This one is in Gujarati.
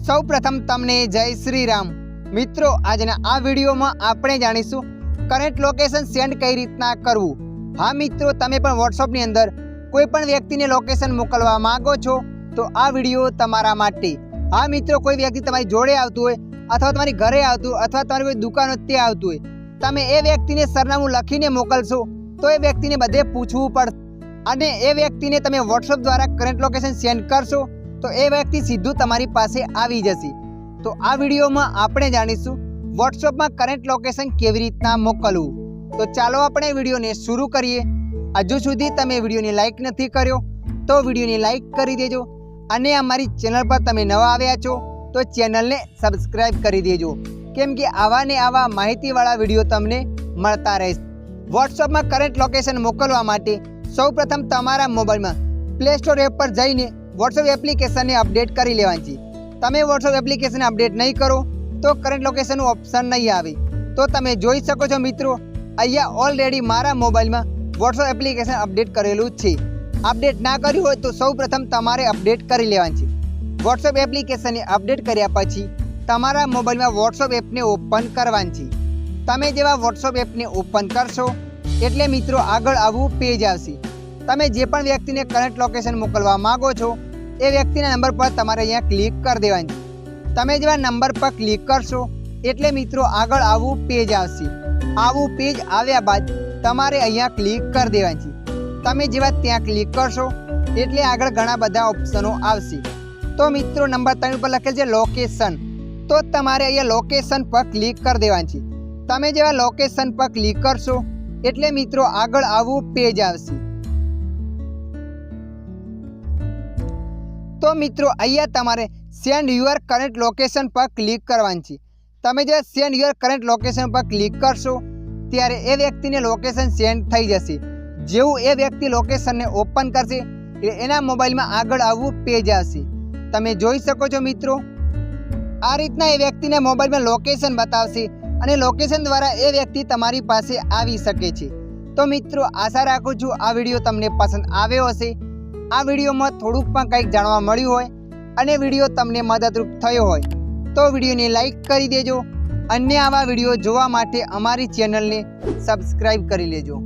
સૌ પ્રથમ તમને જય શ્રી રામ। મિત્રો, આજના આ વિડીયોમાં આપણે જાણીશું કરંટ લોકેશન સેન્ડ કઈ રીતના કરવું। હા મિત્રો, તમે પણ વોટ્સઅપની અંદર કોઈ પણ વ્યક્તિને લોકેશન મોકલવા માંગો છો તો આ વિડીયો તમારા માટે। હા મિત્રો, કોઈ વ્યક્તિ તમારી જોડે આવતું હોય અથવા તમારી ઘરે આવતું અથવા તમારી કોઈ દુકાન હોય ત્યાં આવતું હોય, તમે એ વ્યક્તિને સરનામું લખીને મોકલશો તો એ વ્યક્તિને બધે પૂછવું પડશે અને એ વ્યક્તિને તમે વોટ્સઅપ દ્વારા કરંટ લોકેશન સેન્ડ કરશો તો એ વ્યક્તિ સીધું તમારી પાસે આવી જશે। તો આ વિડીયોમાં આપણે જાણીશું વોટ્સઅપમાં કરંટ લોકેશન કેવી રીતના મોકલવું। તો ચાલો આપણે વિડીયોને શરૂ કરીએ। હજુ સુધી તમે વિડીયોને લાઈક નથી કર્યો તો વિડીયોને લાઈક કરી દેજો અને અમારી ચેનલ પર તમે નવા આવ્યા છો તો ચેનલને સબસ્ક્રાઈબ કરી દેજો, કેમ કે આવા ને આવા માહિતીવાળા વિડીયો તમને મળતા રહેશે। વોટ્સઅપમાં કરંટ લોકેશન મોકલવા માટે સૌપ્રથમ તમારા મોબાઈલમાં પ્લે સ્ટોર એપ પર જઈને વોટ્સઅપ એપ્લિકેશનને અપડેટ કરી લેવાની છે। તમે વોટ્સઅપ એપ્લિકેશન અપડેટ નહીં કરો તો કરંટ લોકેશનનું ઓપ્શન નહીં આવે। તો તમે જોઈ શકો છો મિત્રો, અહીંયા ઓલરેડી મારા મોબાઈલમાં વોટ્સઅપ એપ્લિકેશન અપડેટ કરેલું છે। અપડેટ ના કર્યું હોય તો સૌપ્રથમ તમારે અપડેટ કરી લેવાની છે। વોટ્સઅપ એપ્લિકેશનને અપડેટ કર્યા પછી તમારા મોબાઈલમાં વોટ્સઅપ એપને ઓપન કરવાની છે। તમે જેવા વોટ્સઅપ એપને ઓપન કરશો એટલે મિત્રો આગળ આવું પેજ આવશે। તમે જે પણ વ્યક્તિને કરંટ લોકેશન મોકલવા માંગો છો એ વ્યક્તિના નંબર પર તમારે અહીંયા ક્લિક કરી દેવાની છે। તમે જેવા નંબર પર ક્લિક કરશો એટલે મિત્રો આગળ આવું પેજ આવશે। આવું પેજ આવ્યા બાદ તમારે અહીંયા ક્લિક કરી દેવાની છે। તમે જેવા ત્યાં ક્લિક કરશો એટલે આગળ ઘણા બધા ઓપ્શનો આવશે। તો મિત્રો નંબર 3 પર લખેલ છે લોકેશન, તો તમારે અહીંયા લોકેશન પર ક્લિક કરી દેવાની છે। તમે જેવા લોકેશન પર ક્લિક કરશો એટલે મિત્રો આગળ આવું પેજ આવશે। તો મિત્રો અહીંયા તમારે સેન્ડ યુઅર કરંટ લોકેશન પર ક્લિક કરવાની છે। તમે જે સેન્ડ યુઅર કરંટ લોકેશન પર ક્લિક કરશો ત્યારે એ વ્યક્તિને લોકેશન સેન્ડ થઈ જશે। જેવું એ વ્યક્તિ લોકેશનને ઓપન કરશે એના મોબાઈલમાં આગળ આવું પેજ આવશે। તમે જોઈ શકો છો મિત્રો, આ રીતના એ વ્યક્તિના મોબાઈલમાં લોકેશન બતાવશે અને લોકેશન દ્વારા એ વ્યક્તિ તમારી પાસે આવી શકે છે। તો મિત્રો આશા રાખું છું આ વિડીયો તમને પસંદ આવ્યો હશે। આ વિડીયોમાં થોડુંક પણ કંઈક જાણવા મળ્યું હોય અને વિડીયો તમને મદદરૂપ થયો હોય તો વિડીયોને લાઈક કરી દેજો। અન્ય આવા વિડીયો જોવા માટે અમારી ચેનલને સબસ્ક્રાઈબ કરી લેજો।